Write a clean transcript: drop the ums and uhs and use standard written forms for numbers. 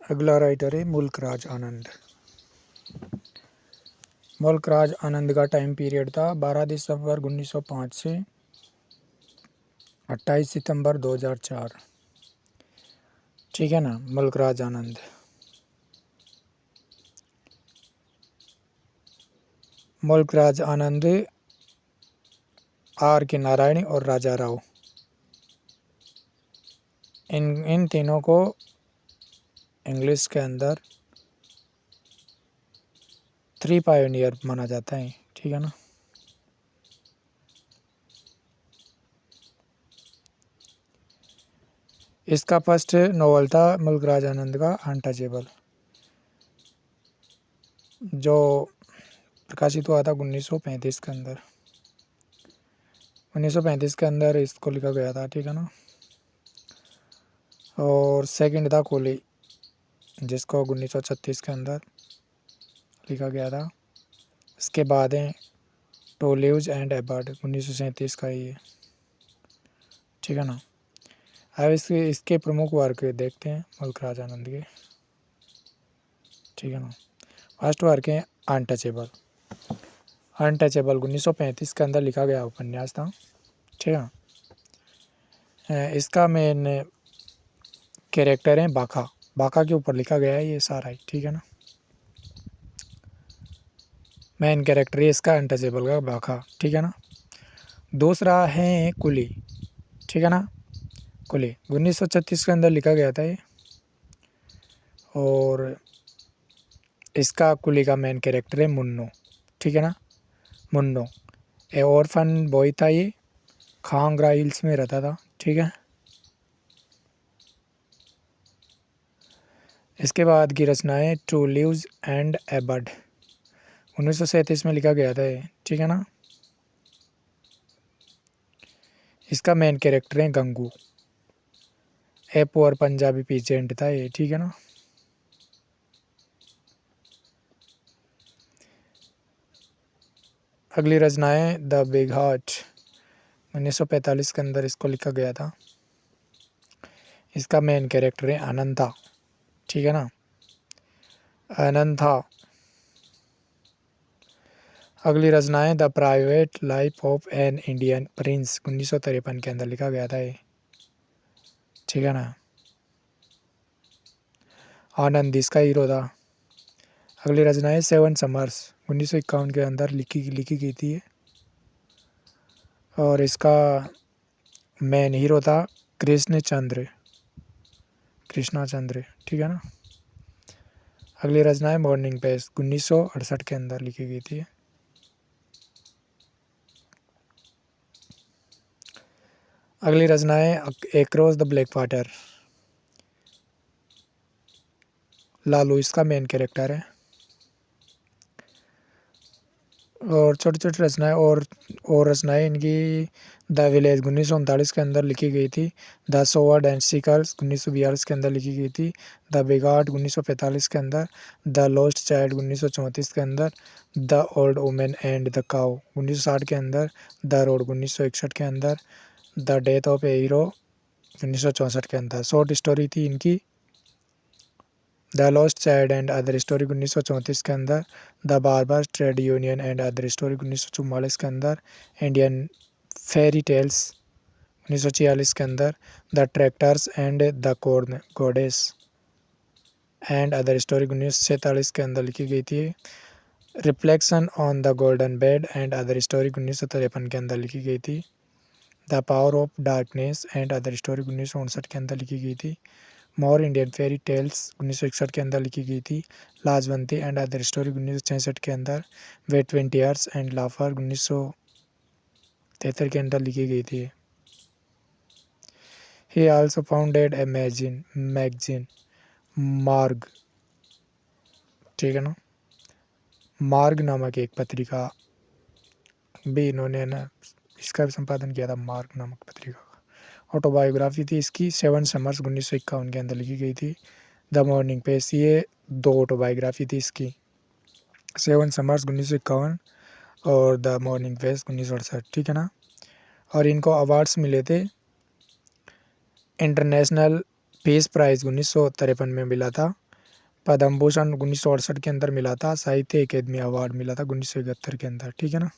अगला राइटर है मुल्क राज आनंद। मुल्क राज आनंद का टाइम पीरियड था 12 दिसंबर 1905 से 28 सितंबर 2004। ठीक है ना। मुल्क राज आनंद। मुल्क राज आनंद, आर के नारायण और राजा राव, इन तीनों को इंग्लिश के अंदर 3 पायोनियर माना जाता है। ठीक है ना। इसका फर्स्ट नॉवल था मुल्क राज आनंद का अनटचेबल, जो प्रकाशित हुआ था 1935 के अंदर। 1935 के अंदर इसको लिखा गया था। ठीक है ना। और सेकंड था कोली, जिसको 1936 के अंदर लिखा गया था। इसके बाद है टू लीव्स एंड एबर्ड, 1937 का ही है। ठीक है ना। अब इसके प्रमुख वर्क देखते हैं मुल्क राज आनंद के। ठीक है ना। फर्स्ट वर्क है अनटचेबल। अनटचेबल 1935 के अंदर लिखा गया उपन्यास था। ठीक है। इसका मेन कैरेक्टर है बाका। बाका के ऊपर लिखा गया है ये सारा ही। ठीक है ना। मेन कैरेक्टर है इसका अनटचेबल का बाका। ठीक है ना। दूसरा है कुली। ठीक है ना। कुली 1936 के अंदर लिखा गया था ये। और इसका कुली का मेन कैरेक्टर है मुन्नो। ठीक है ना। मुन्नो ए ऑर्फन बॉय था ये, खांगरा हिल्स में रहता था। ठीक है। इसके बाद की रचनाएं two leaves and a bird, 1937 में लिखा गया था ये। ठीक है ना। इसका मेन कैरेक्टर है Gangu, a poor Punjabi peasant था ये। ठीक है ना। अगली रचनाएं द बिग हार्ट, 1945 के अंदर इसको लिखा गया था। इसका मेन कैरेक्टर है आनंद था। ठीक है ना। आनंद था। अगली रचनाएं the private life of an Indian Prince, 1953 के अंदर लिखा गया था ये। ठीक है ना। आनंद इसका हीरो था। अगली रचनाएं सेवन समर्स, 1951 के अंदर लिखी गई थी ये। और इसका मेन हीरो था कृष्णा चंद्र। ठीक है ना। अगली रचनाएं मॉर्निंग पेज, 1968 के अंदर लिखी गई थी। अगली रचनाएं across the black water, Lalu इसका मेन कैरेक्टर है। और छोटी छोटी रचनाएं और रचनाएं इनकी द विलेज 1939 के अंदर लिखी गई थी। द सोवर्ड एंड सिकल्स 1942 के अंदर लिखी गई थी। द बिगार्ड 1945 के अंदर। द लॉस्ट चाइल्ड 1934 के अंदर। The old women and the cow 1960 के अंदर। द रोड 1961 के अंदर। The death of A hero 1964 के अंदर। शॉर्ट स्टोरी थी इनकी the lost child and other story 1934 के अंदर। The barber trade union and other story 1944 के अंदर। इंडियन फेरी टेल्स 1946 के अंदर। The tractors and the corn goddess and other story 1947 के अंदर लिखी गई थी। Reflection on the golden bed and other story 1953 के अंदर लिखी गई थी। The power of darkness and other story 1959 के अंदर लिखी गई थी। मोर इंडियन फेरी टेल्स 1961 के अंदर लिखी गई थी। लाजवंती एंड अदर स्टोरी 1966 के अंदर। वे 20 ईयर्स एंड लाफर 1973 के अंदर लिखी गई थी। ही आल्सो फाउंडेड ए मैगजीन मार्ग। ठीक है ना। मार्ग नामक एक पत्रिका भी इन्होंने ना इसका भी संपादन किया था, मार्ग नामक पत्रिका का। ऑटोबायोग्राफी थी इसकी 7 समर्स 1951 के अंदर लिखी गई थी। द मॉर्निंग पेज, ये 2 ऑटोबायोग्राफी थी इसकी, 7 समर्स 1951 और द मॉर्निंग पेज 1968। ठीक है ना। और इनको अवार्ड्स मिले थे। इंटरनेशनल पीस प्राइज़ 1953 में मिला था। पद्म भूषण 1968 के अंदर मिला था, साहित्य अकेदमी अवार्ड मिला था 1971 के अंदर, ठीक है ना।